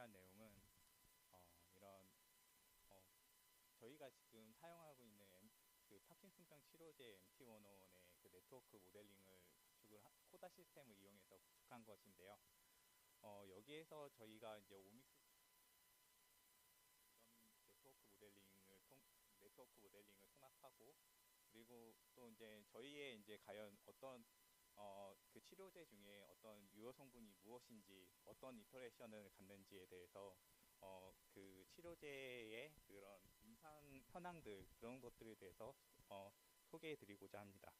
공유할 내용은 이런 어, 저희가 지금 사용하고 있는 그 파킨슨병 치료제 MT101의 그 네트워크 모델링을 코다 시스템을 이용해서 구축한 것인데요. 여기에서 저희가 이제 오믹스 이런 네트워크 모델링을 통합하고, 그리고 또 이제 저희의 이제 과연 어떤 그 치료제 중에 어떤 유효 성분이 무엇인지, 어떤 인터랙션을 갖는지에 대해서 그 치료제의 그런 임상 현황들, 그런 것들에 대해서 소개해 드리고자 합니다.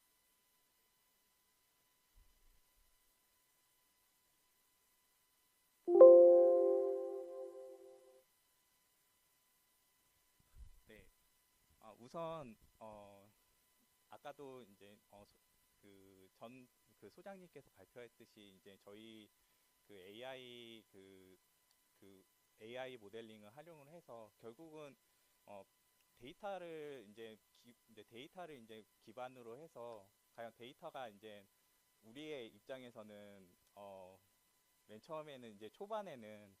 네. 우선 아까도 이제 그 소장님께서 발표했듯이 이제 저희 그 그 AI 모델링을 활용을 해서 결국은 어, 데이터를 이제 기반으로 해서, 과연 데이터가 이제 우리의 입장에서는 맨 처음에는 이제 초반에는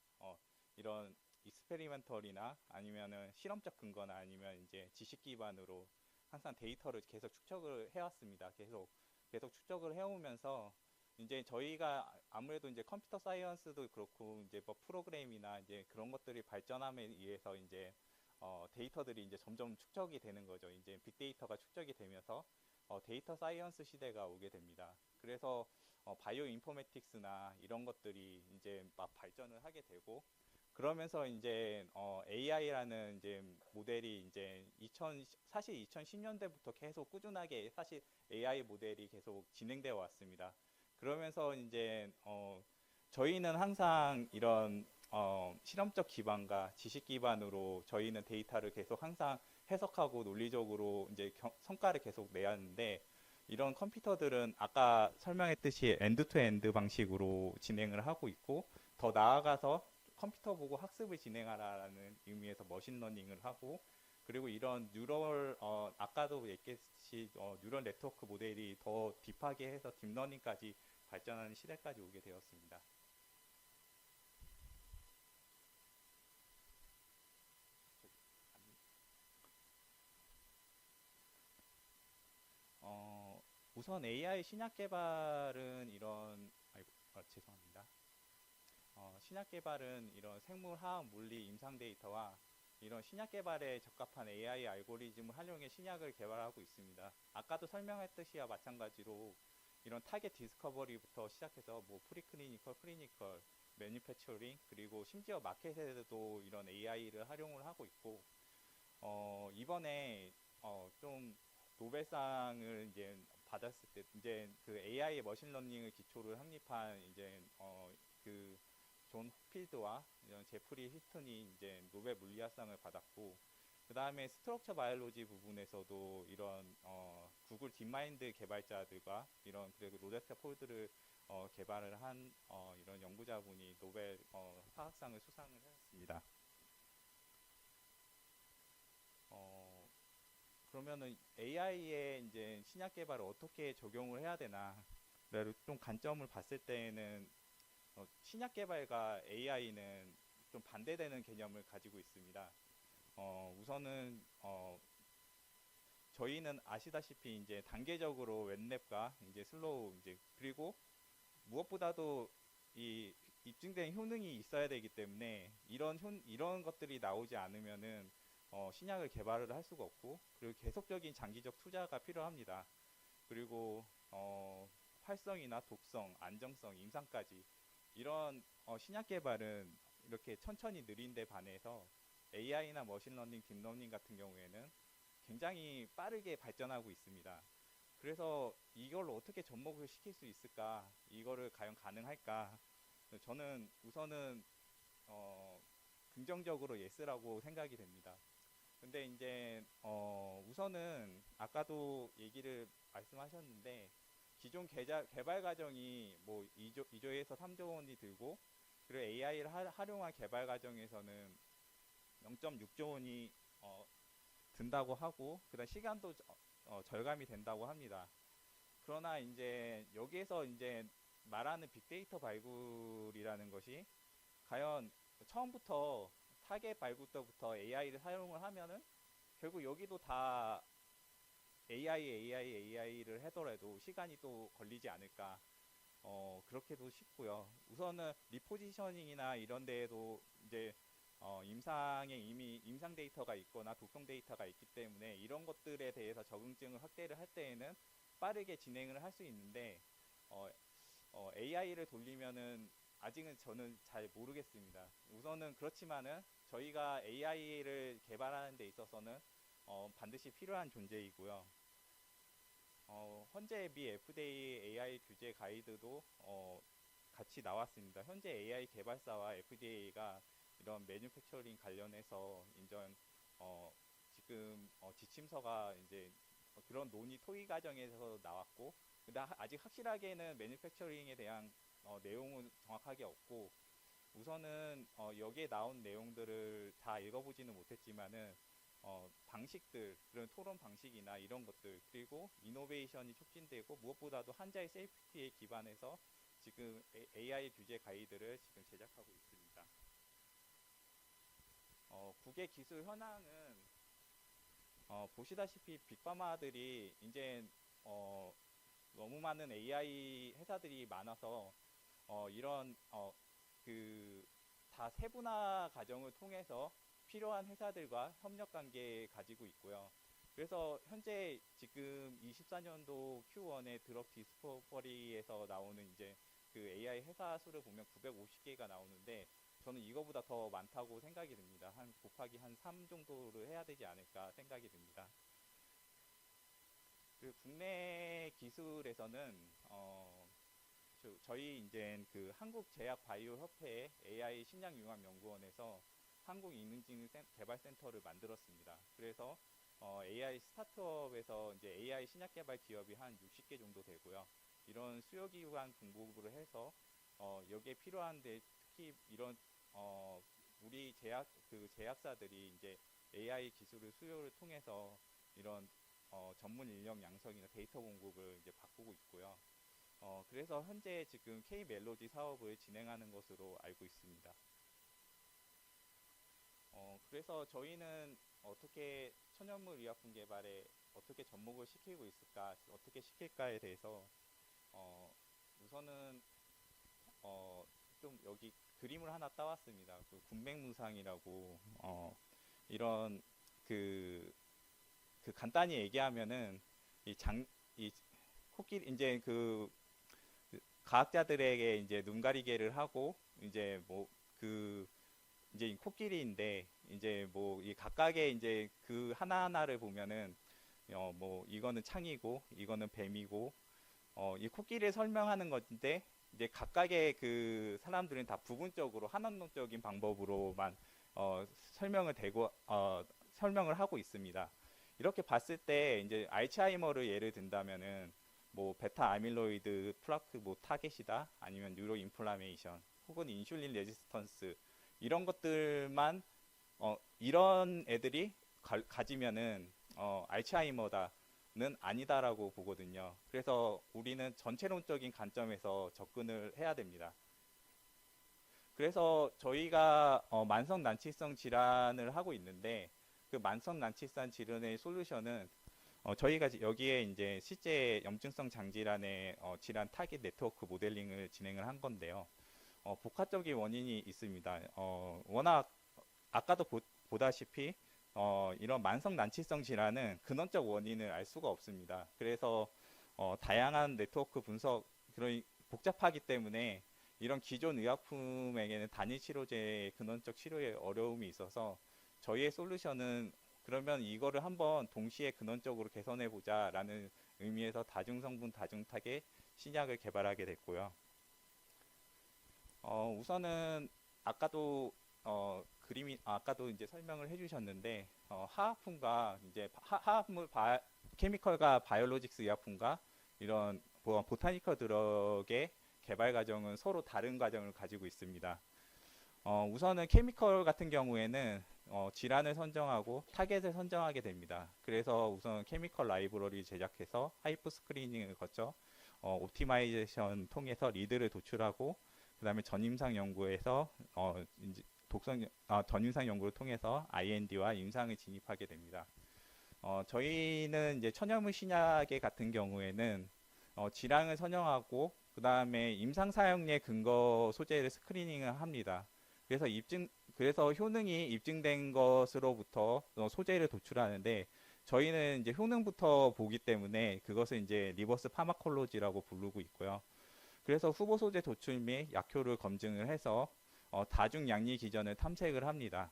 이런 익스페리멘털이나 아니면은 실험적 근거나 아니면 이제 지식 기반으로 항상 데이터를 계속 축적을 해왔습니다. 계속 축적을 해오면서 이제 저희가 아무래도 이제 컴퓨터 사이언스도 그렇고 이제 뭐 프로그램이나 이제 그런 것들이 발전함에 의해서 이제 데이터들이 이제 점점 축적이 되는 거죠. 이제 빅데이터가 축적이 되면서 데이터 사이언스 시대가 오게 됩니다. 그래서 바이오 인포메틱스나 이런 것들이 이제 막 발전을 하게 되고, 그러면서 이제 AI라는 이제 모델이 이제 사실 2010년대부터 계속 꾸준하게 사실 AI 모델이 계속 진행되어 왔습니다. 그러면서 이제 저희는 항상 이런 실험적 기반과 지식 기반으로 저희는 데이터를 계속 항상 해석하고 논리적으로 이제 성과를 계속 내야 하는데, 이런 컴퓨터들은 아까 설명했듯이 엔드 투 엔드 방식으로 진행을 하고 있고, 더 나아가서 컴퓨터 보고 학습을 진행하라는 의미에서 머신러닝을 하고, 그리고 이런 아까도 얘기했듯이 뉴럴 네트워크 모델이 더 딥하게 해서 딥러닝까지 발전하는 시대까지 오게 되었습니다. 우선 AI 신약 개발은 죄송합니다. 신약 개발은 이런 생물, 화학, 물리, 임상 데이터와 이런 신약 개발에 적합한 AI 알고리즘을 활용해 신약을 개발하고 있습니다. 아까도 설명했듯이와 마찬가지로 이런 타겟 디스커버리부터 시작해서 뭐 프리클리니컬, 클리니컬, 매니패처링, 그리고 심지어 마켓에도 이런 AI를 활용을 하고 있고, 이번에 좀 노벨상을 이제 받았을 때 이제 그 AI 머신러닝을 기초로 확립한 이제 그 존 호필드와 이런 제프리 히스턴이 이제 노벨 물리학상을 받았고, 그 다음에 스트럭처 바이올로지 부분에서도 이런 구글 딥마인드 개발자들과 이런 그리고 로제스타 폴드를 개발을 한 이런 연구자분이 노벨 화학상을 수상을 했습니다. 어, 그러면은 AI의 이제 신약 개발을 어떻게 적용을 해야 되나? 좀 관점을 봤을 때에는 신약 개발과 AI는 좀 반대되는 개념을 가지고 있습니다. 우선은 저희는 아시다시피 이제 단계적으로 웹랩과 이제 슬로우 이제 그리고 무엇보다도 이 입증된 효능이 있어야 되기 때문에 이런 것들이 나오지 않으면은 신약을 개발을 할 수가 없고, 그리고 계속적인 장기적 투자가 필요합니다. 그리고 활성이나 독성, 안정성, 임상까지 이런 신약 개발은 이렇게 천천히 느린데 반해서 AI나 머신러닝, 딥러닝 같은 경우에는 굉장히 빠르게 발전하고 있습니다. 그래서 이걸 어떻게 접목을 시킬 수 있을까? 이거를 과연 가능할까? 저는 우선은 어, 긍정적으로 예스라고 생각이 됩니다. 근데 이제 우선은 아까도 얘기를 말씀하셨는데, 기존 개발 과정이 뭐 2조에서 3조 원이 들고, 그리고 AI를 활용한 개발 과정에서는 0.6조 원이 든다고 하고, 그다음 시간도 절감이 된다고 합니다. 그러나 이제 여기에서 이제 말하는 빅데이터 발굴이라는 것이 과연 처음부터 타겟 발굴부터 AI를 사용을 하면은 결국 여기도 다 AI를 하더라도 시간이 또 걸리지 않을까. 그렇게도 싶고요. 우선은 리포지셔닝이나 이런 데에도 이제 임상에 이미 임상 데이터가 있거나 독성 데이터가 있기 때문에 이런 것들에 대해서 적응증을 확대를 할 때에는 빠르게 진행을 할 수 있는데 AI를 돌리면은 아직은 저는 잘 모르겠습니다. 우선은 그렇지만은 저희가 AI를 개발하는 데 있어서는 반드시 필요한 존재이고요. 현재 미 FDA AI 규제 가이드도 같이 나왔습니다. 현재 AI 개발사와 FDA가 이런 매뉴팩처링 관련해서 지금 지침서가 이제 그런 논의 토의 과정에서 나왔고, 아직 확실하게는 매뉴팩처링에 대한 내용은 정확하게 없고, 우선은 여기에 나온 내용들을 다 읽어보지는 못했지만은 방식들, 그런 토론 방식이나 이런 것들, 그리고 이노베이션이 촉진되고 무엇보다도 환자의 세이프티에 기반해서 지금 AI 규제 가이드를 지금 제작하고 있습니다. 국외 기술 현황은 보시다시피 빅파마들이 이제 너무 많은 AI 회사들이 많아서 이런 그 다 세분화 과정을 통해서 필요한 회사들과 협력 관계 가지고 있고요. 그래서 현재 지금 24년도 Q1의 드럭 디스커버리에서 나오는 이제 그 AI 회사 수를 보면 950개가 나오는데 저는 이거보다 더 많다고 생각이 듭니다. 한 곱하기 한 3 정도를 해야 되지 않을까 생각이 듭니다. 그 국내 기술에서는 저희 이제 그 한국제약바이오협회 AI 신약융합연구원에서 한국인공지능개발센터를 만들었습니다. 그래서 AI 스타트업에서 이제 AI 신약 개발 기업이 한 60개 정도 되고요. 이런 수요 기반 공급을 해서 여기에 필요한데 특히 이런 우리 제약사들이 이제 AI 기술을 수요를 통해서 이런 전문 인력 양성이나 데이터 공급을 이제 바꾸고 있고요. 그래서 현재 지금 K-멜로디 사업을 진행하는 것으로 알고 있습니다. 그래서 저희는 어떻게 천연물 의약품 개발에 어떻게 접목을 시키고 있을까, 어떻게 시킬까에 대해서 우선은 좀 여기 그림을 하나 따왔습니다. 그 군백무상이라고 이런 그 간단히 얘기하면은 이 코끼리 이제 그 과학자들에게 이제 눈 가리개를 하고 이제 뭐 그 이제 이 코끼리인데 이제 뭐 이 각각의 이제 그 하나하나를 보면은 뭐 이거는 창이고 이거는 뱀이고 이 코끼리를 설명하는 건데 이제 각각의 그 사람들은 다 부분적으로 한원론적인 방법으로만 설명을 하고 있습니다. 이렇게 봤을 때 이제 알츠하이머를 예를 든다면은 뭐 베타 아밀로이드 플라크 뭐 타겟이다 아니면 뉴로 인플라메이션 혹은 인슐린 레지스턴스 이런 것들만 이런 애들이 가지면은 알츠하이머다는 아니다라고 보거든요. 그래서 우리는 전체론적인 관점에서 접근을 해야 됩니다. 그래서 저희가 만성 난치성 질환을 하고 있는데 그 만성 난치성 질환의 솔루션은 저희가 여기에 이제 실제 염증성 장질환의 질환 타깃 네트워크 모델링을 진행을 한 건데요. 복합적인 원인이 있습니다. 워낙 아까도 보다시피 이런 만성 난치성 질환은 근원적 원인을 알 수가 없습니다. 그래서 다양한 네트워크 분석 그런 복잡하기 때문에 이런 기존 의약품에게는 단일 치료제의 근원적 치료에 어려움이 있어서 저희의 솔루션은 그러면 이거를 한번 동시에 근원적으로 개선해 보자라는 의미에서 다중성분 다중타겟 신약을 개발하게 됐고요. 우선은 아까도 아까도 이제 설명을 해주셨는데 화학품과 이제 화합물 케미컬과 바이올로직스 의약품과 이런 보타니컬 드럭의 개발 과정은 서로 다른 과정을 가지고 있습니다. 우선은 케미컬 같은 경우에는 질환을 선정하고 타겟을 선정하게 됩니다. 그래서 우선 케미컬 라이브러리 제작해서 하이프 스크리닝을 거쳐 옵티마이제이션 통해서 리드를 도출하고 그 다음에 전임상 연구에서 이제 전임상 연구를 통해서 IND와 임상을 진입하게 됩니다. 저희는 이제 천연물 신약의 같은 경우에는 질량을 선정하고 그 다음에 임상 사용의 근거 소재를 스크리닝을 합니다. 그래서 효능이 입증된 것으로부터 소재를 도출하는데 저희는 이제 효능부터 보기 때문에 그것을 이제 리버스 파마콜로지라고 부르고 있고요. 그래서 후보 소재 도출 및 약효를 검증을 해서 다중 양리 기전을 탐색을 합니다.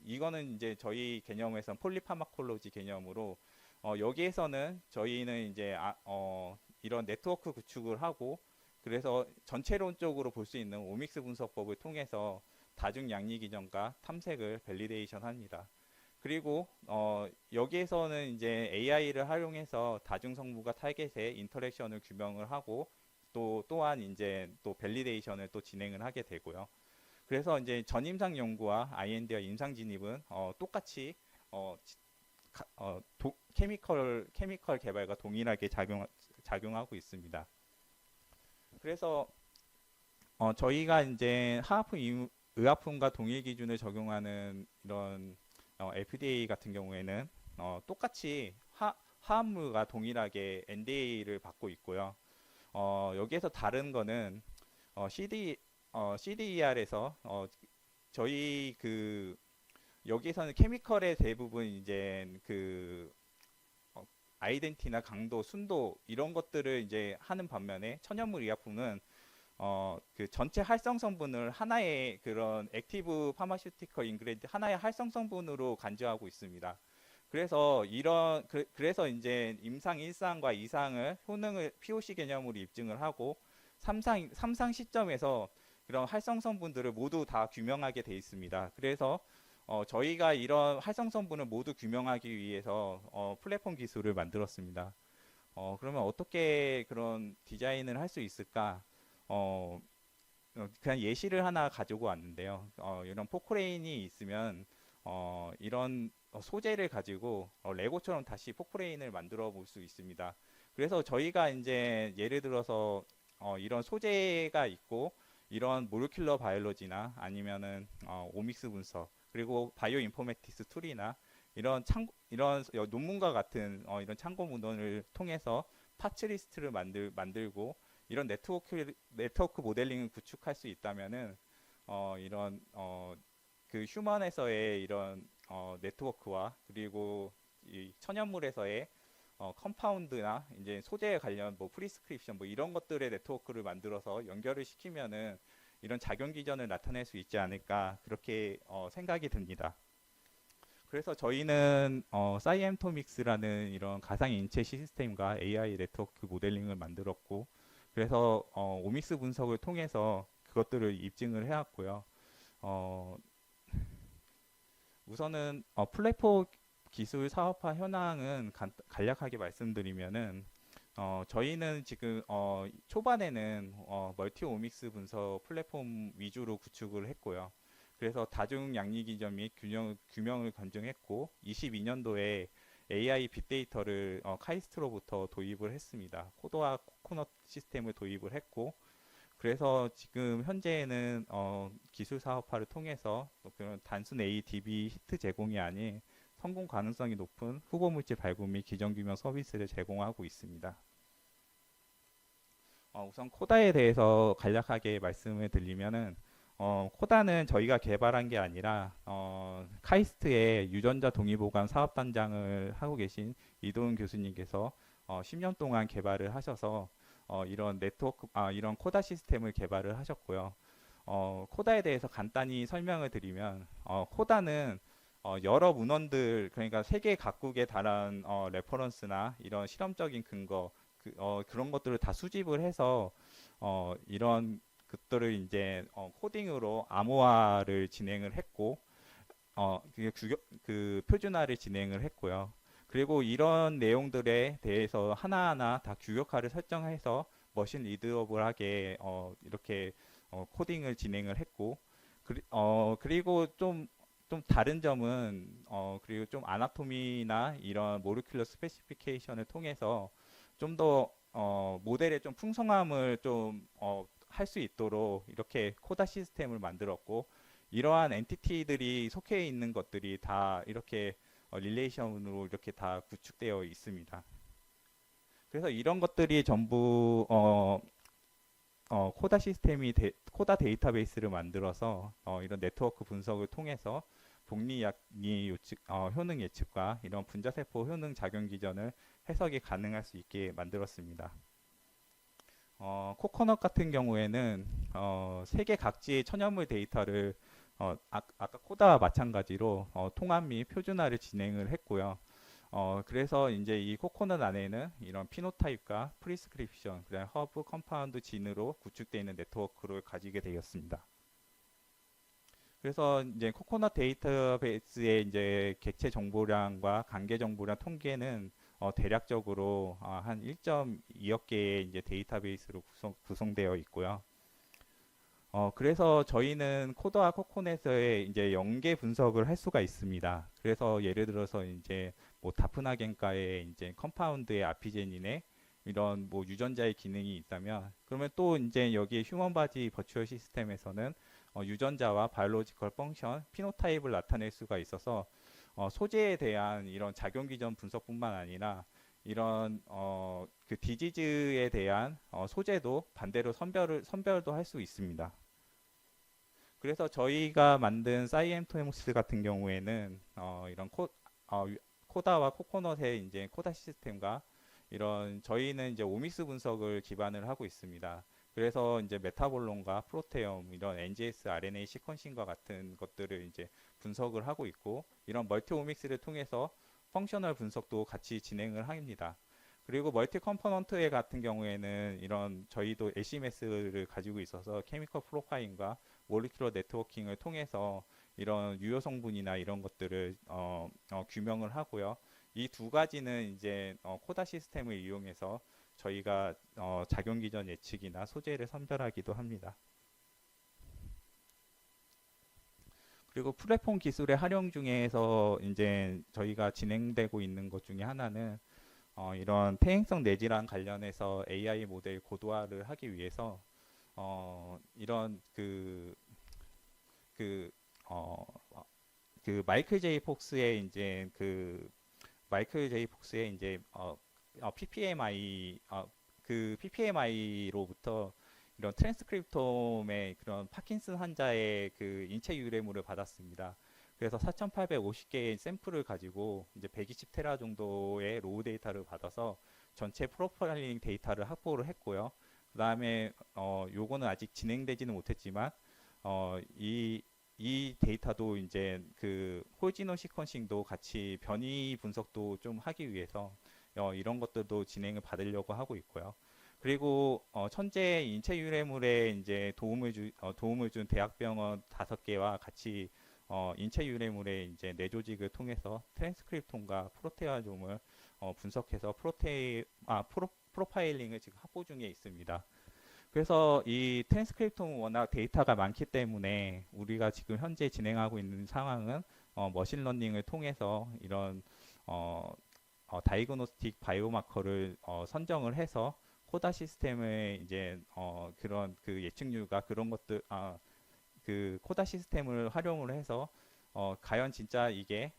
이거는 이제 저희 개념에선 폴리파마콜로지 개념으로 여기에서는 저희는 이제 이런 네트워크 구축을 하고 그래서 전체론적으로 볼 수 있는 오믹스 분석법을 통해서 다중 양리 기전과 탐색을 밸리데이션 합니다. 그리고 여기에서는 이제 AI를 활용해서 다중 성분과 타겟의 인터랙션을 규명을 하고 또한 이제 또 밸리데이션을 또 진행을 하게 되고요. 그래서 이제 전임상 연구와 IND와 임상 진입은 똑같이 케미컬 개발과 동일하게 작용하고 있습니다. 그래서 저희가 이제 의약품과 동일 기준을 적용하는 이런 FDA 같은 경우에는 똑같이 화합물과 동일하게 NDA를 받고 있고요. 여기에서 다른 거는 CDER에서 저희 여기에서는 케미컬의 대부분 이제 아이덴티나 강도, 순도 이런 것들을 이제 하는 반면에 천연물 의약품은 전체 활성 성분을 하나의 그런 액티브 파마슈티컬 인그레디언트 하나의 활성 성분으로 간주하고 있습니다. 그래서 그래서 이제 임상 1상과 2상을 효능을 POC 개념으로 입증을 하고 3상 시점에서 그런 활성 성분들을 모두 다 규명하게 돼 있습니다. 그래서 저희가 이런 활성 성분을 모두 규명하기 위해서 플랫폼 기술을 만들었습니다. 그러면 어떻게 그런 디자인을 할 수 있을까? 그냥 예시를 하나 가지고 왔는데요. 이런 포크레인이 있으면 이런 소재를 가지고 레고처럼 다시 포크레인을 만들어 볼 수 있습니다. 그래서 저희가 이제 예를 들어서 이런 소재가 있고 이런 모lecular 바이올로지나 아니면은 오믹스 분석 그리고 바이오 인포메틱스 툴이나 이런 논문과 같은 이런 참고 문헌을 통해서 파츠 리스트를 만들고 이런 네트워크 모델링을 구축할 수 있다면은 이런 그 휴먼에서의 이런 네트워크와 그리고 이 천연물에서의 컴파운드나 이제 소재에 관련 뭐 프리스크립션 뭐 이런 것들의 네트워크를 만들어서 연결을 시키면은 이런 작용 기전을 나타낼 수 있지 않을까 그렇게 생각이 듭니다. 그래서 저희는 사이엠토믹스라는 이런 가상 인체 시스템과 AI 네트워크 모델링을 만들었고 그래서 오믹스 분석을 통해서 그것들을 입증을 해왔고요. 우선은 플랫폼 기술 사업화 현황은 간략하게 말씀드리면은 저희는 지금 초반에는 멀티 오믹스 분석 플랫폼 위주로 구축을 했고요. 그래서 다중 양리 기전 및 규명을 검증했고 22년도에 AI 빅데이터를 카이스트로부터 도입을 했습니다. 코드와 코코넛 시스템을 도입을 했고 그래서 지금 현재는 기술 사업화를 통해서 그런 단순 ADB 히트 제공이 아닌 성공 가능성이 높은 후보 물질 발굴 및 기전 규명 서비스를 제공하고 있습니다. 우선 코다에 대해서 간략하게 말씀을 드리면은 코다는 저희가 개발한 게 아니라 카이스트의 유전자 동의보관 사업단장을 하고 계신 이도훈 교수님께서 10년 동안 개발을 하셔서 이런 이런 코다 시스템을 개발을 하셨고요. 코다에 대해서 간단히 설명을 드리면 코다는 여러 문헌들 그러니까 세계 각국에 달한 레퍼런스나 이런 실험적인 근거 그런 것들을 다 수집을 해서 이런 것들을 이제 코딩으로 암호화를 진행을 했고 그 표준화를 진행을 했고요. 그리고 이런 내용들에 대해서 하나하나 다 규격화를 설정해서 머신 리드어블하게 이렇게 코딩을 진행을 했고 그리고 좀 다른 점은 그리고 좀 아나토미나 이런 모르큘러 스페시피케이션을 통해서 좀 더 모델의 좀 풍성함을 좀 할 수 있도록 이렇게 코다 시스템을 만들었고 이러한 엔티티들이 속해 있는 것들이 다 이렇게 릴레이션으로 이렇게 다 구축되어 있습니다. 그래서 이런 것들이 전부 코다 시스템이 코다 데이터베이스를 만들어서 이런 네트워크 분석을 통해서 복리약리 효능 예측과 이런 분자세포 효능 작용 기전을 해석이 가능할 수 있게 만들었습니다. 코코넛 같은 경우에는 세계 각지의 천연물 데이터를 아까 코다와 마찬가지로 통합 및 표준화를 진행을 했고요. 그래서 이제 이 코코넛 안에는 이런 피노타입과 프리스크립션, 그다음 허브, 컴파운드, 진으로 구축되어 있는 네트워크를 가지게 되었습니다. 그래서 이제 코코넛 데이터베이스의 이제 객체 정보량과 관계 정보량 통계는 대략적으로 한 1.2억 개의 이제 데이터베이스로 구성되어 있고요. 그래서 저희는 코드와 코코넷의 이제 연계 분석을 할 수가 있습니다. 그래서 예를 들어서 이제 뭐 다프나겐가의 이제 컴파운드의 아피제닌에 이런 뭐 유전자의 기능이 있다면, 그러면 또 이제 여기 휴먼 바디 버추얼 시스템에서는 유전자와 바이올로지컬 펑션, 피노타입을 나타낼 수가 있어서 소재에 대한 이런 작용 기전 분석뿐만 아니라 이런 그 디지즈에 대한 소재도 반대로 선별도 할 수 있습니다. 그래서 저희가 만든 사이엠토모스 같은 경우에는 이런 코다와 코코넛의 이제 코다 시스템과 이런 저희는 이제 오믹스 분석을 기반을 하고 있습니다. 그래서 이제 메타볼론과 프로테옴 이런 NGS RNA 시퀀싱과 같은 것들을 이제 분석을 하고 있고, 이런 멀티 오믹스를 통해서 펑셔널 분석도 같이 진행을 합니다. 그리고 멀티 컴포넌트 같은 경우에는 이런 저희도 LCMS를 가지고 있어서 케미컬 프로파일과 몰리큘러 네트워킹을 통해서 이런 유효 성분이나 이런 것들을 규명을 하고요. 이 두 가지는 이제 코다 시스템을 이용해서 저희가 작용 기전 예측이나 소재를 선별하기도 합니다. 그리고 플랫폼 기술의 활용 중에서 이제 저희가 진행되고 있는 것 중에 하나는 이런 퇴행성 뇌질환 관련해서 AI 모델 고도화를 하기 위해서 이런 그, 어, 그 마이클 제이 폭스의 이제 PPMI 그 PPMI로부터 이런 트랜스크립톰의 그런 파킨슨 환자의 그 인체 유래물을 받았습니다. 그래서 4,850개의 샘플을 가지고 이제 120테라 정도의 로우 데이터를 받아서 전체 프로파일링 데이터를 확보를 했고요. 그 다음에 요거는 아직 진행되지는 못했지만 이 데이터도 이제 그 홀지노 시퀀싱도 같이 변이 분석도 좀 하기 위해서 이런 것들도 진행을 받으려고 하고 있고요. 그리고 천재 인체 유래물에 이제 도움을 준 대학병원 5개와 같이 인체 유래물의 이제 뇌조직을 통해서 트랜스크립톤과 프로테아좀을 분석해서 프로파일링을 지금 확보 중에 있습니다. 그래서 이 트랜스크립톤 워낙 데이터가 많기 때문에 우리가 지금 현재 진행하고 있는 상황은 머신러닝을 통해서 이런 다이그노스틱 바이오마커를 선정을 해서 코다 시스템의 이제 그런 그 예측률과 그런 것들 그 코다 시스템을 활용을 해서 과연 진짜 이게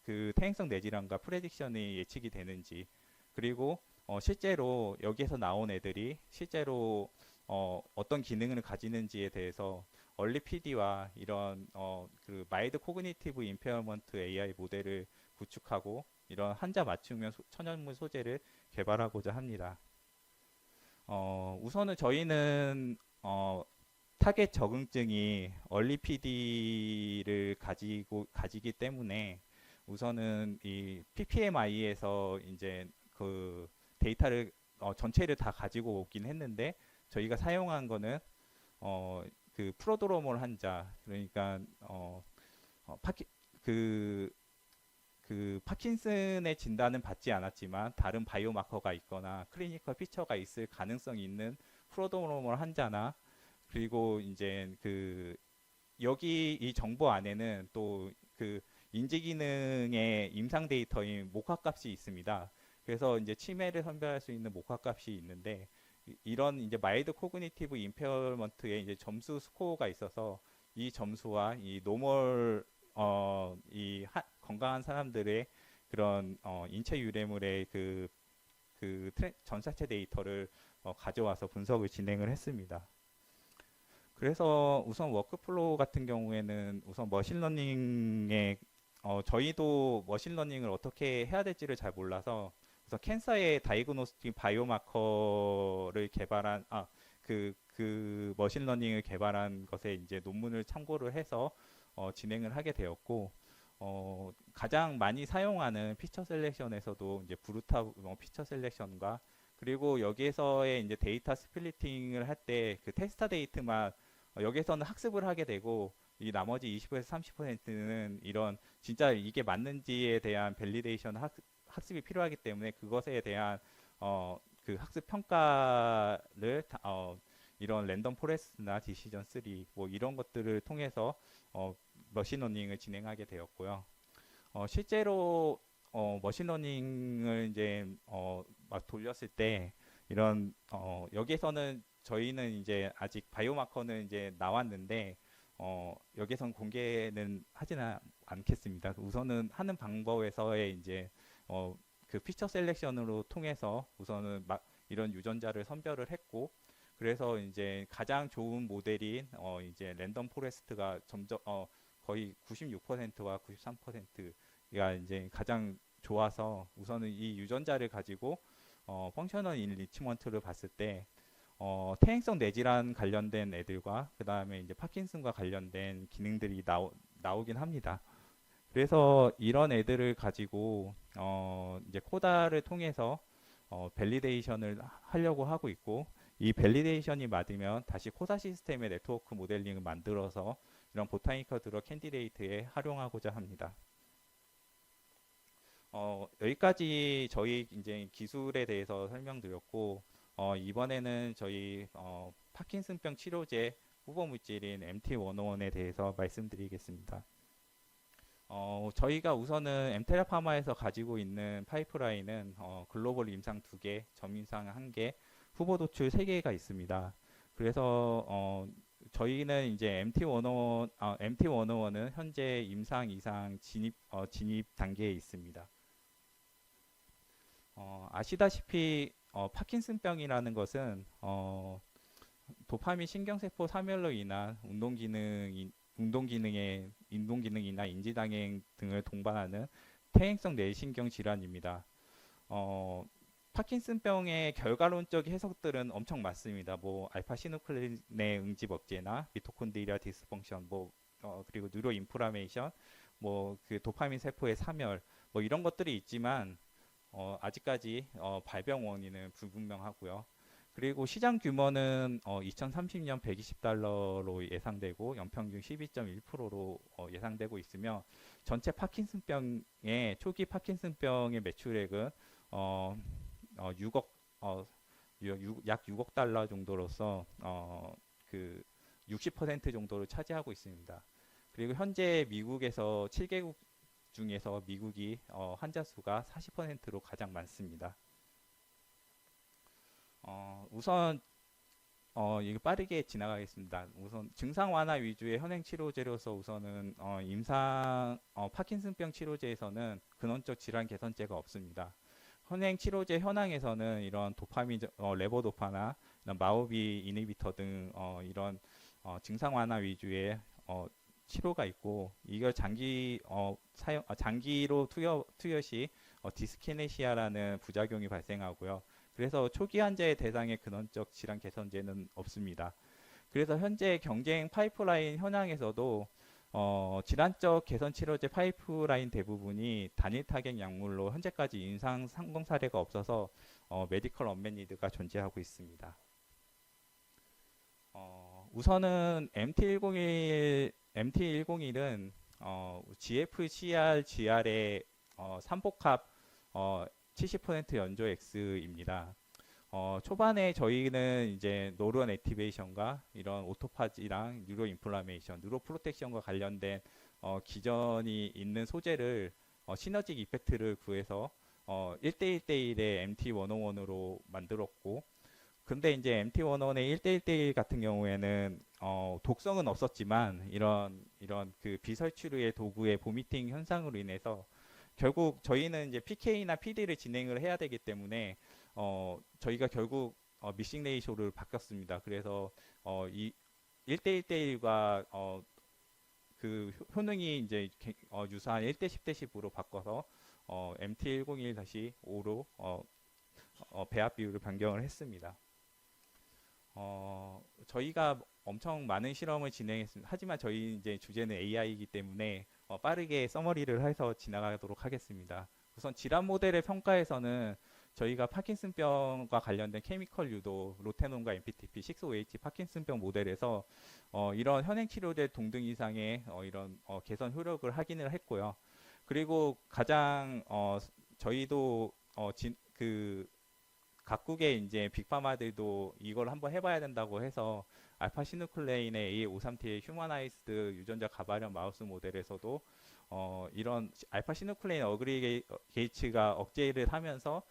그 퇴행성 뇌질환과 프레딕션이 예측이 되는지, 그리고 실제로 여기에서 나온 애들이 실제로 어떤 기능을 가지는지에 대해서 얼리 PD와 이런 그 마일드 코그니티브 임페어먼트 AI 모델을 구축하고 이런 환자 맞춤형 천연물 소재를 개발하고자 합니다. 우선은 저희는 타겟 적응증이 얼리 PD를 가지기 때문에 우선은 이 PPMI에서 이제 그 데이터를 전체를 다 가지고 오긴 했는데, 저희가 사용한 거는 그 프로드로멀 환자, 그러니까 파키 그 파킨슨의 진단은 받지 않았지만 다른 바이오마커가 있거나 클리니컬 피처가 있을 가능성이 있는 프로드로멀 환자나, 그리고 이제 그 여기 이 정보 안에는 또 그 인지 기능의 임상 데이터인 목화값이 있습니다. 그래서 이제 치매를 선별할 수 있는 목화값이 있는데, 이런 이제 마일드 코그니티브 임페어먼트의 이제 점수 스코어가 있어서 이 점수와 이 노멀 건강한 사람들의 그런 인체 유래물의 전사체 데이터를 가져와서 분석을 진행을 했습니다. 그래서 우선 워크플로우 같은 경우에는 우선 머신러닝에 저희도 머신러닝을 어떻게 해야 될지를 잘 몰라서 우선 캔서의 다이그노스틱 바이오마커를 개발한 그 머신러닝을 개발한 것에 이제 논문을 참고를 해서 진행을 하게 되었고 가장 많이 사용하는 피처 셀렉션에서도 이제 브루타 피처 셀렉션과 그리고 여기에서의 이제 데이터 스플리팅을 할 때 그 테스터 데이트만 여기서는 학습을 하게 되고 이 나머지 20에서 30%는 이런 진짜 이게 맞는지에 대한 밸리데이션 학습이 필요하기 때문에 그것에 대한 그 학습 평가를 이런 랜덤 포레스트나 디시전 3 뭐 이런 것들을 통해서 머신러닝을 진행하게 되었고요. 실제로 머신러닝을 이제 막 돌렸을 때 이런 여기에서는 저희는 이제 아직 바이오마커는 이제 나왔는데 여기선 공개는 하지는 않겠습니다. 우선은 하는 방법에서의 이제 그 피처 셀렉션으로 통해서 우선은 막 이런 유전자를 선별을 했고 그래서 이제 가장 좋은 모델인 이제 랜덤 포레스트가 점점 거의 96%와 93%가 이제 가장 좋아서 우선은 이 유전자를 가지고 펑셔널 인리치먼트를 봤을 때 퇴행성 뇌질환 관련된 애들과 그 다음에 이제 파킨슨과 관련된 기능들이 나오긴 합니다. 그래서 이런 애들을 가지고 이제 코다를 통해서 밸리데이션을 하려고 하고 있고 이 밸리데이션이 맞으면 다시 코다 시스템의 네트워크 모델링을 만들어서 이런 보타니컬 드럭 캔디데이트에 활용하고자 합니다. 여기까지 저희 이제 기술에 대해서 설명드렸고 이번에는 저희 파킨슨병 치료제 후보 물질인 MT101에 대해서 말씀드리겠습니다. 저희가 우선은 엠테라파마에서 가지고 있는 파이프라인은 글로벌 임상 2개, 점임상 1개, 후보 도출 3개가 있습니다. 그래서 저희는 이제 MT101은 현재 임상 이상 진입 단계에 있습니다. 아시다시피 파킨슨병이라는 것은 도파민 신경세포 사멸로 인한 인동기능이나 인지당행 등을 동반하는 퇴행성 뇌신경 질환입니다. 파킨슨병의 결과론적 해석들은 엄청 많습니다. 뭐 알파시누클린의 응집 억제나 미토콘드리아 디스펑션, 그리고 뉴로 인플라메이션, 뭐 그 도파민 세포의 사멸, 뭐 이런 것들이 있지만 아직까지 발병 원인은 불분명하고요. 그리고 시장 규모는 2030년 120달러로 예상되고 연평균 12.1%로 예상되고 있으며 전체 파킨슨병의 초기 파킨슨병의 매출액은 약 6억 달러 정도로서 그 60% 정도를 차지하고 있습니다. 그리고 현재 미국에서 7개국 중에서 미국이 환자 수가 40%로 가장 많습니다. 우선 이거 빠르게 지나가겠습니다. 우선 증상 완화 위주의 현행 치료제로서 우선은 파킨슨병 치료제에서는 근원적 질환 개선제가 없습니다. 현행 치료제 현황에서는 이런 도파민, 레보도파나 마오비 이니비터 등 이런 증상 완화 위주의 치료가 있고 이걸 장기로 투여 시 디스키네시아라는 부작용이 발생하고요. 그래서 초기 환자의 대상의 근원적 질환 개선제는 없습니다. 그래서 현재 경쟁 파이프라인 현황에서도 질환적 개선 치료제 파이프라인 대부분이 단일 타겟 약물로 현재까지 임상 성공 사례가 없어서 메디컬 언맷 니드가 존재하고 있습니다. 우선은 MT101은 GFCR, GR의 삼복합 70% 연조 X입니다. 초반에 저희는 이제 노런 액티베이션과 이런 오토파지랑 뉴로 인플라메이션, 뉴로 프로텍션과 관련된 기전이 있는 소재를 시너직 이펙트를 구해서 1대1대1의 MT101으로 만들었고 근데 이제 MT101의 1대1대1 같은 경우에는 독성은 없었지만 이런 그 비설치류의 도구의 보미팅 현상으로 인해서 결국 저희는 이제 PK나 PD를 진행을 해야 되기 때문에 저희가 결국 미싱 레이쇼를 바꿨습니다. 그래서 이 1대1대1과 그 효능이 이제 유사한 1대 10대 10으로 바꿔서 MT101-5로 배합 비율을 변경을 했습니다. 저희가 엄청 많은 실험을 진행했습니다. 하지만 저희 이제 주제는 AI이기 때문에 빠르게 서머리를 해서 지나가도록 하겠습니다. 우선 질환 모델의 평가에서는 저희가 파킨슨병과 관련된 케미컬 유도, 로테논과 MPTP, 6OH 파킨슨병 모델에서 이런 현행 치료제 동등 이상의 이런 개선 효력을 확인을 했고요. 그리고 가장 저희도 그 각국의 이제 빅파마들도 이걸 한번 해봐야 된다고 해서 알파 시누클레인의 A53T의 휴머나이즈드 유전자 가발형 마우스 모델에서도 이런 알파 시누클레인 어그리게이츠가 억제를 하면서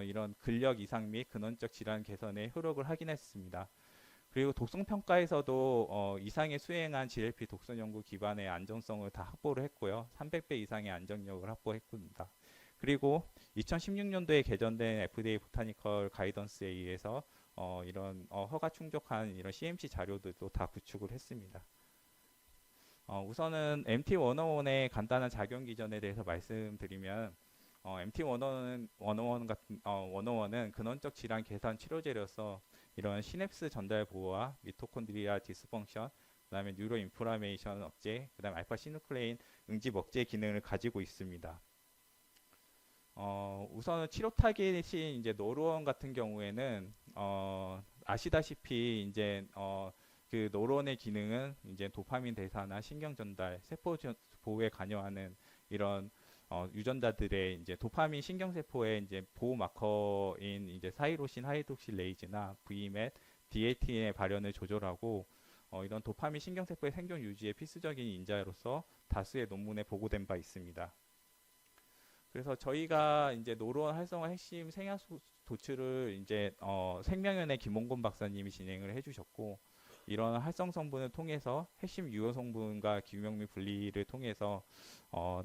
이런 근력 이상 및 근원적 질환 개선의 효력을 확인했습니다. 그리고 독성 평가에서도 이상의 수행한 GLP 독성 연구 기반의 안정성을 다 확보를 했고요. 300배 이상의 안정력을 확보했습니다. 그리고 2016년도에 개정된 FDA 보타니컬 가이던스에 의해서 이런 허가 충족한 이런 CMC 자료들도 다 구축을 했습니다. 우선은 MT101의 간단한 작용 기전에 대해서 말씀드리면 MT101은 근원적 질환 개선 치료제로서 이런 시냅스 전달 보호와 미토콘드리아 디스펑션, 그다음에 뉴로 인플라메이션 억제, 그다음에 알파 시누클레인 응집 억제 기능을 가지고 있습니다. 우선은 치료 타깃이 이제 노르원 같은 경우에는 아시다시피 이제 그 노르원의 기능은 이제 도파민 대사나 신경 전달, 세포 보호에 관여하는 이런 유전자들의 이제 도파민 신경세포의 이제 보호 마커인 이제 사이로신 하이독실레이즈나 VMAT, D18의 발현을 조절하고 이런 도파민 신경세포의 생존 유지에 필수적인 인자로서 다수의 논문에 보고된 바 있습니다. 그래서 저희가 이제 노르원 활성화 핵심 생약 도출을 이제 생명연의 김홍곤 박사님이 진행을 해주셨고 이런 활성 성분을 통해서 핵심 유효 성분과 기명 및 분리를 통해서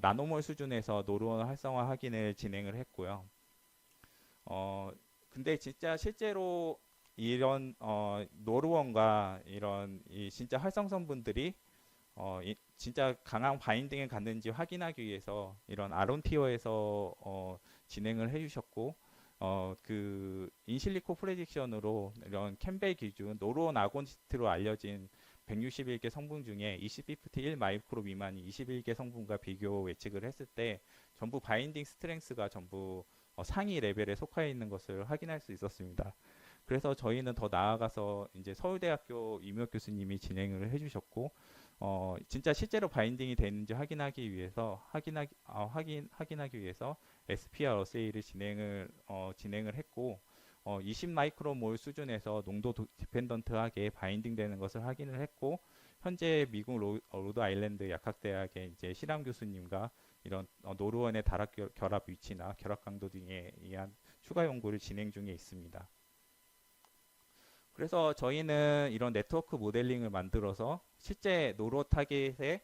나노몰 수준에서 노르원 활성화 확인을 진행을 했고요. 근데 진짜 실제로 이런 노르원과 이런 진짜 활성 성분들이 진짜 강한 바인딩을 갖는지 확인하기 위해서 이런 아론티어에서 진행을 해주셨고 그 인실리코 프레딕션으로 이런 캠벨 기준 노르원 아고니스트로 알려진 161개 성분 중에 20피프티 1마이크로 미만이 21개 성분과 비교 예측을 했을 때 전부 바인딩 스트렝스가 전부 상위 레벨에 속해 있는 것을 확인할 수 있었습니다. 그래서 저희는 더 나아가서 이제 서울대학교 이명혁 교수님이 진행을 해주셨고 진짜 실제로 바인딩이 되는지 확인하기 위해서 확인하기 위해서 SPR 어세이를 진행을 했고 20 마이크로몰 수준에서 농도 디펜던트하게 바인딩 되는 것을 확인을 했고 현재 미국 로드 아일랜드 약학대학의 이제 실험 교수님과 이런 노르원의 다락 결합 위치나 결합 강도 등에 의한 추가 연구를 진행 중에 있습니다. 그래서 저희는 이런 네트워크 모델링을 만들어서 실제 노르원 타겟의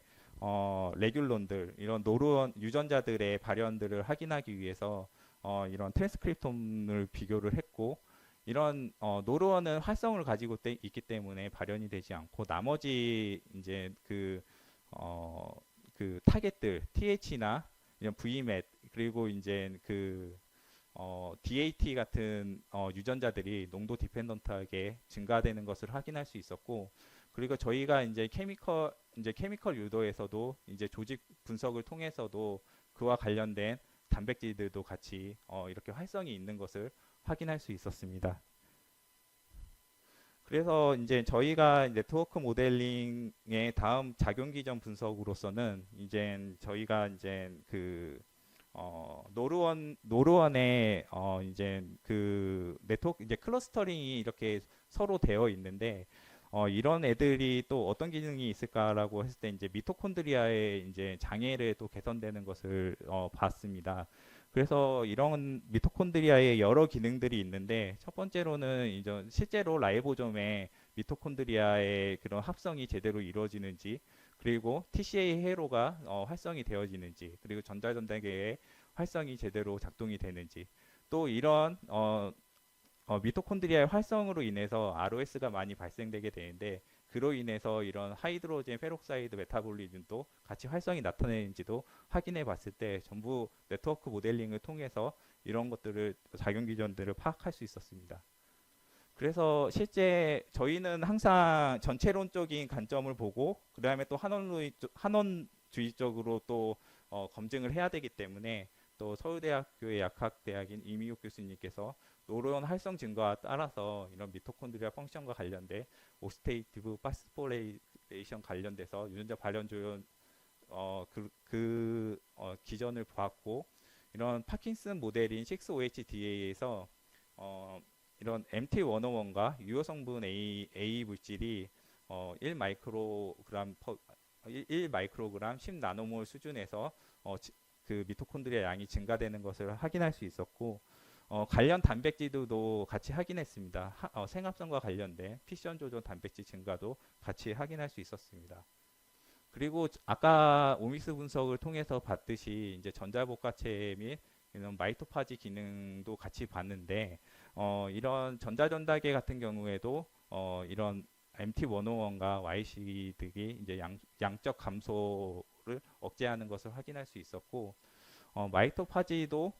레귤론들, 이런 노르원 유전자들의 발현들을 확인하기 위해서 이런 트랜스크립톰을 비교를 했고 이런 노르원은 활성을 가지고 있기 때문에 발현이 되지 않고 나머지 이제 그 타겟들 TH나 이런 VMAT 그리고 이제 그 DAT 같은 유전자들이 농도 디펜던트하게 증가되는 것을 확인할 수 있었고 그리고 저희가 이제 케미컬 유도에서도 이제 조직 분석을 통해서도 그와 관련된 단백질들도 같이 이렇게 활성이 있는 것을 확인할 수 있었습니다. 그래서 이제 저희가 네트워크 모델링의 다음 작용 기전 분석으로서는 이제 저희가 이제 그 노르원의 이제 그 네트워크 이제 클러스터링이 이렇게 서로 되어 있는데 이런 애들이 또 어떤 기능이 있을까라고 했을 때 이제 미토콘드리아의 이제 장애를 또 개선되는 것을 봤습니다. 그래서 이런 미토콘드리아의 여러 기능들이 있는데 첫 번째로는 이제 실제로 라이보좀에 미토콘드리아의 그런 합성이 제대로 이루어지는지 그리고 TCA 회로가 활성이 되어지는지 그리고 전자전달계의 활성이 제대로 작동이 되는지 또 이런 미토콘드리아의 활성으로 인해서 ROS가 많이 발생되게 되는데 그로 인해서 이런 하이드로젠 페록사이드 메타볼리즘도 같이 활성이 나타내는지도 확인해 봤을 때 전부 네트워크 모델링을 통해서 이런 것들을 작용 기전들을 파악할 수 있었습니다. 그래서 실제 저희는 항상 전체론적인 관점을 보고 그 다음에 또 한원주의적으로 또 검증을 해야 되기 때문에 또 서울대학교의 약학대학인 이미욱 교수님께서 노론 활성 증가와 따라서 이런 미토콘드리아 펑션과 관련된 오스테이티브 파스포레이션 관련돼서 유전자 발현 조연 기전을 보았고 이런 파킨슨 모델인 6OHDA에서 이런 MT101과 유효 성분 A 물질이 1 마이크로그램 1 마이크로그램 10 나노몰 수준에서 그 미토콘드리아 양이 증가되는 것을 확인할 수 있었고 관련 단백질도 같이 확인했습니다. 생합성과 관련된 피션 조절 단백질 증가도 같이 확인할 수 있었습니다. 그리고 아까 오믹스 분석을 통해서 봤듯이 이제 전자복합체 및 이런 마이토파지 기능도 같이 봤는데 이런 전자전달계 같은 경우에도 이런 MT101과 YC 등이 이제 양적 감소를 억제하는 것을 확인할 수 있었고 마이토파지도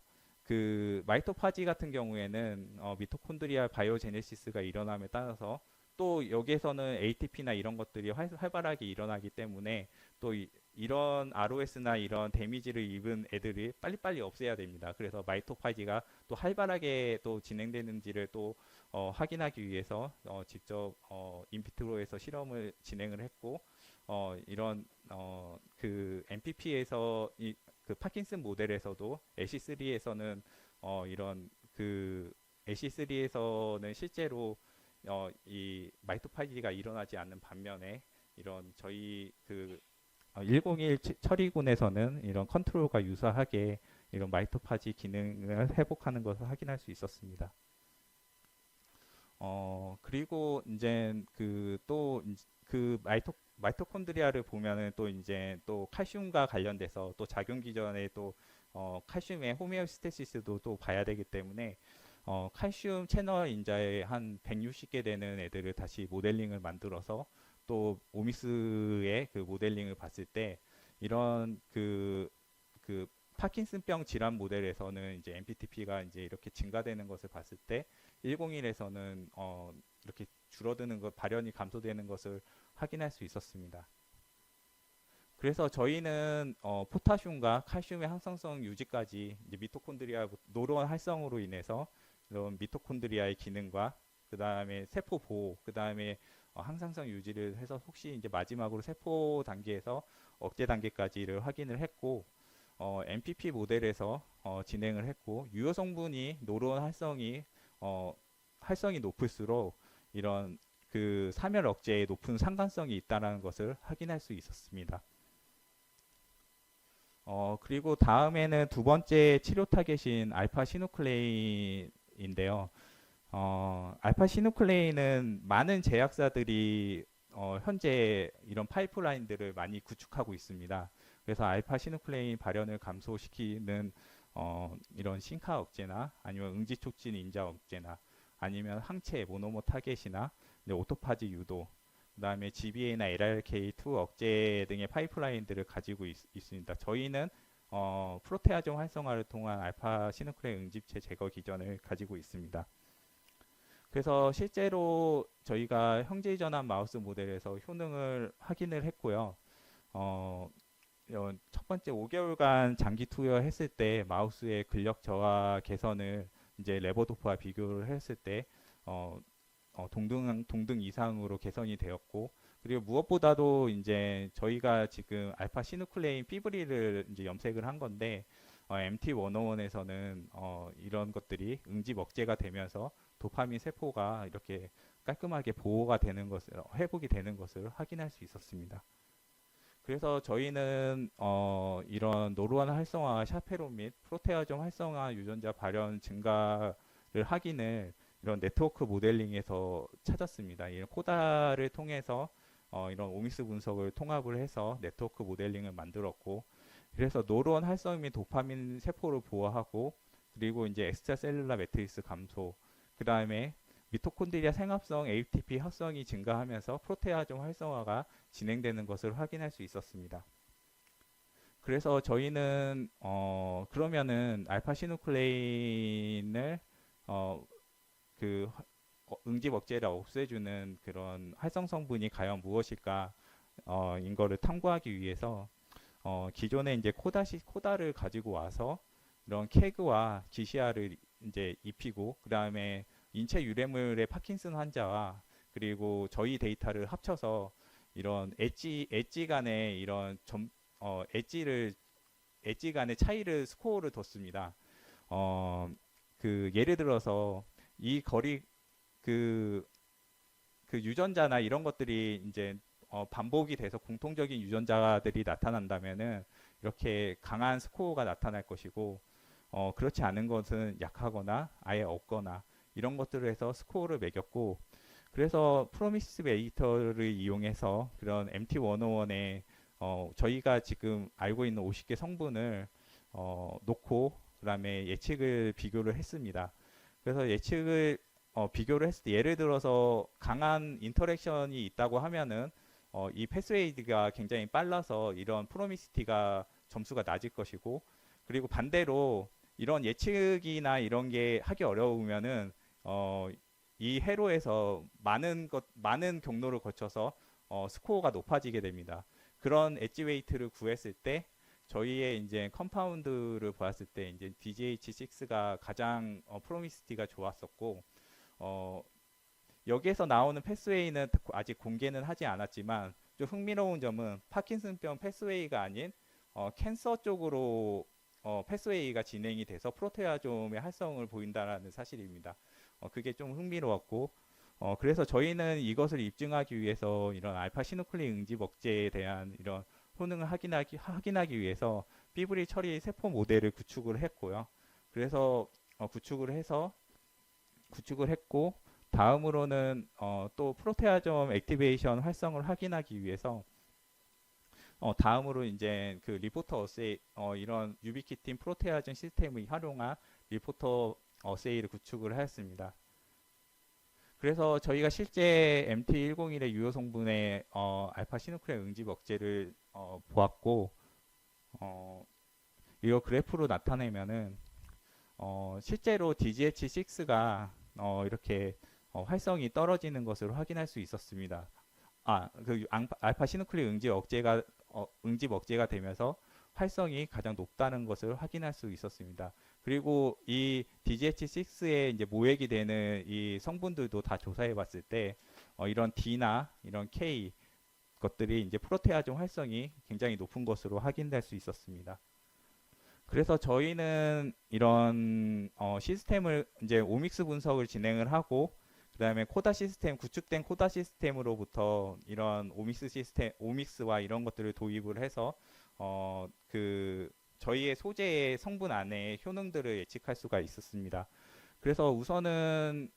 그 마이토파지 같은 경우에는 미토콘드리아 바이오제네시스가 일어남에 따라서 또 여기에서는 ATP나 이런 것들이 활발하게 일어나기 때문에 또 이런 ROS나 이런 데미지를 입은 애들이 빨리빨리 없애야 됩니다. 그래서 마이토파지가 또 활발하게 또 진행되는지를 또 확인하기 위해서 직접 인비트로에서 실험을 진행을 했고 이런 그 MPP에서 그 파킨슨 모델에서도 AC3에서는 이런 그 AC3에서는 실제로 이 마이토파지가 일어나지 않는 반면에 이런 저희 그 101 처리군에서는 이런 컨트롤과 유사하게 이런 마이토파지 기능을 회복하는 것을 확인할 수 있었습니다. 그리고 이제 그 또 그 마이토콘드리아를 보면은 또 이제 또 칼슘과 관련돼서 또 작용 기전에 또 칼슘의 호메오스테시스도 또 봐야 되기 때문에 칼슘 채널 인자에 한 160개 되는 애들을 다시 모델링을 만들어서 또 오믹스의 그 모델링을 봤을 때 이런 그 파킨슨병 질환 모델에서는 이제 MPTP가 이제 이렇게 증가되는 것을 봤을 때 101에서는 이렇게 줄어드는 것, 발현이 감소되는 것을 확인할 수 있었습니다. 그래서 저희는 포타슘과 칼슘의 항상성 유지까지 이제 미토콘드리아 노론 활성으로 인해서 이런 미토콘드리아의 기능과 그 다음에 세포 보호, 그 다음에 항상성 유지를 해서 혹시 이제 마지막으로 세포 단계에서 억제 단계까지를 확인을 했고 MPP 모델에서 진행을 했고 유효 성분이 노론 활성이 높을수록 이런 그 사멸 억제에 높은 상관성이 있다는 것을 확인할 수 있었습니다. 그리고 다음에는 두 번째 치료 타겟인 알파 시누클레인인데요. 알파 시누클레인은 많은 제약사들이 현재 이런 파이프라인들을 많이 구축하고 있습니다. 그래서 알파 시누클레인 발현을 감소시키는 이런 신카 억제나 아니면 응지 촉진 인자 억제나 아니면 항체 모노모 타겟이나 오토파지 유도 그다음에 GBA나 LRK2 억제 등의 파이프라인들을 가지고 있습니다. 저희는 프로테아좀 활성화를 통한 알파 시누클레인 응집체 제거 기전을 가지고 있습니다. 그래서 실제로 저희가 형질 전환 마우스 모델에서 효능을 확인을 했고요. 첫 번째 5개월간 장기 투여했을 때 마우스의 근력 저하 개선을 이제 레버도프와 비교를 했을 때 동등 이상으로 개선이 되었고 그리고 무엇보다도 이제 저희가 지금 알파 시누클레인 피브릴을 이제 염색을 한 건데 MT101에서는 이런 것들이 응집 억제가 되면서 도파민 세포가 이렇게 깔끔하게 보호가 되는 것을 회복이 되는 것을 확인할 수 있었습니다. 그래서 저희는 이런 노르원 활성화, 샤페론 및 프로테아좀 활성화 유전자 발현 증가를 확인을 이런 네트워크 모델링에서 찾았습니다. 이런 코다를 통해서 이런 오믹스 분석을 통합을 해서 네트워크 모델링을 만들었고, 그래서 노르원 활성 및 도파민 세포를 보호하고, 그리고 이제 엑스트라셀룰라 매트리스 감소, 그 다음에 미토콘드리아 생합성 ATP 합성이 증가하면서 프로테아좀 활성화가 진행되는 것을 확인할 수 있었습니다. 그래서 저희는 그러면은 알파 시누클레인을 그 응집 억제를 없애주는 그런 활성 성분이 과연 무엇일까 인 거를 탐구하기 위해서 기존에 이제 코다를 가지고 와서 이런 케그와 GCR을 이제 입히고, 그 다음에 인체 유래물의 파킨슨 환자와 그리고 저희 데이터를 합쳐서 이런 엣지 간의 이런 엣지 간의 차이를 스코어를 뒀습니다. 예를 들어서 이 거리 그, 그 유전자나 이런 것들이 이제 반복이 돼서 공통적인 유전자들이 나타난다면은 이렇게 강한 스코어가 나타날 것이고, 그렇지 않은 것은 약하거나 아예 없거나 이런 것들을 해서 스코어를 매겼고, 그래서 프로미스 에디터를 이용해서 그런 MT101에 저희가 지금 알고 있는 50개 성분을 놓고 그다음에 예측을 비교를 했습니다. 그래서 예측을 비교를 했을 때 예를 들어서 강한 인터랙션이 있다고 하면은 이 패스웨이가 굉장히 빨라서 이런 프로미시티가 점수가 낮을 것이고, 그리고 반대로 이런 예측이나 이런 게 하기 어려우면은 이 회로에서 많은 경로를 거쳐서 스코어가 높아지게 됩니다. 그런 엣지 웨이트를 구했을 때 저희의 이제 컴파운드를 보았을 때 이제 DGH6가 가장 프로미시티가 좋았었고, 여기에서 나오는 패스웨이는 아직 공개는 하지 않았지만 좀 흥미로운 점은 파킨슨병 패스웨이가 아닌 캔서 쪽으로 패스웨이가 진행이 돼서 프로테아좀의 활성을 보인다라는 사실입니다. 그게 좀 흥미로웠고, 그래서 저희는 이것을 입증하기 위해서 이런 알파 시누클린 응집 억제에 대한 이런 효능을 확인하기 위해서 피브릴 처리 세포 모델을 구축을 했고요. 그래서 구축을 했고, 다음으로는 또 프로테아점 액티베이션 활성을 확인하기 위해서 다음으로 이제 그 리포터 어세이 이런 유비키틴 프로테아전 시스템을 활용한 리포터 어세이를 구축을 하였습니다. 그래서 저희가 실제 MT101의 유효 성분의 알파 시누클레인 응집 억제를 보았고, 이거 그래프로 나타내면은 실제로 DGH6가 이렇게 활성이 떨어지는 것을 확인할 수 있었습니다. 알파 시누클레인 응집 억제가 되면서 활성이 가장 높다는 것을 확인할 수 있었습니다. 그리고 이 DGH6에 이제 모액이 되는 이 성분들도 다 조사해 봤을 때 이런 D나 이런 K 것들이 이제 프로테아좀 활성이 굉장히 높은 것으로 확인될 수 있었습니다. 그래서 저희는 이런 시스템을 이제 오믹스 분석을 진행을 하고, 그다음에 코다 시스템, 구축된 코다 시스템으로부터 이런 오믹스와 이런 것들을 도입을 해서 저희의 소재의 성분 안에 효능들을 예측할 수가 있었습니다. 그래서 우선은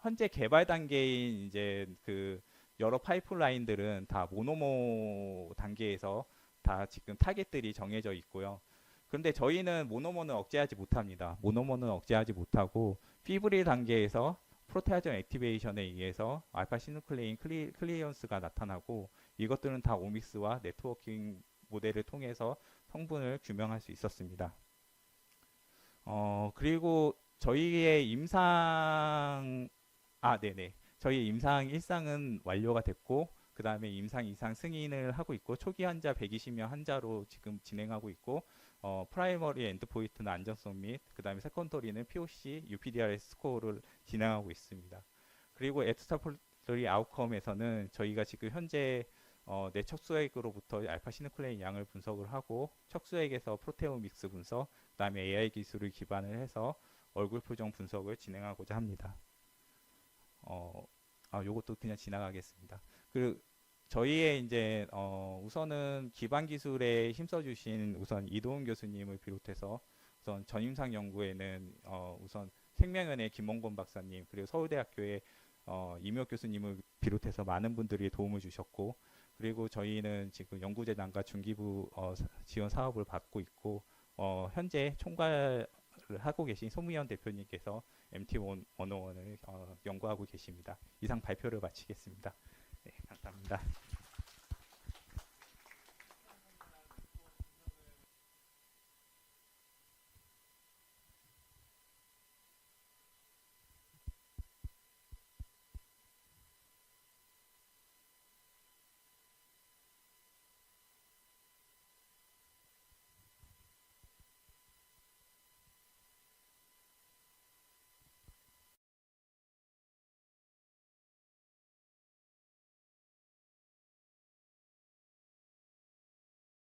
현재 개발 단계인 이제 그 여러 파이프라인들은 다 모노모 단계에서 다 지금 타겟들이 정해져 있고요. 그런데 저희는 모노모는 억제하지 못합니다. 모노모는 억제하지 못하고 피브릴 단계에서 프로테아전 액티베이션에 의해서 알파 시누클레인 클리어런스가 나타나고, 이것들은 다 오믹스와 네트워킹 모델을 통해서 성분을 규명할 수 있었습니다. 그리고 저희의 저희 임상 1상은 완료가 됐고, 그 다음에 임상 2상 승인을 하고 있고, 초기 환자 120명 환자로 지금 진행하고 있고, 프라이머리 엔드포인트는 안전성 및 그 다음에 세컨더리는 POC, UPDRS 스코어를 진행하고 있습니다. 그리고 엑스트라폴러리 아웃컴에서는 저희가 지금 현재 내 척수액으로부터 알파 시누클레인 양을 분석을 하고, 척수액에서 프로테오믹스 분석, 그 다음에 AI 기술을 기반을 해서 얼굴 표정 분석을 진행하고자 합니다. 요것도 그냥 지나가겠습니다. 그 저희의 이제 우선은 기반 기술에 힘써주신 우선 이도훈 교수님을 비롯해서 우선 전임상 연구에는 우선 생명연의 김몽곤 박사님 그리고 서울대학교의 이묘 교수님을 비롯해서 많은 분들이 도움을 주셨고 그리고 저희는 지금 연구재단과 중기부 지원 사업을 받고 있고 현재 총괄을 하고 계신 손무현 대표님께서 MT101을 연구하고 계십니다. 이상 발표를 마치겠습니다. 네, 감사합니다.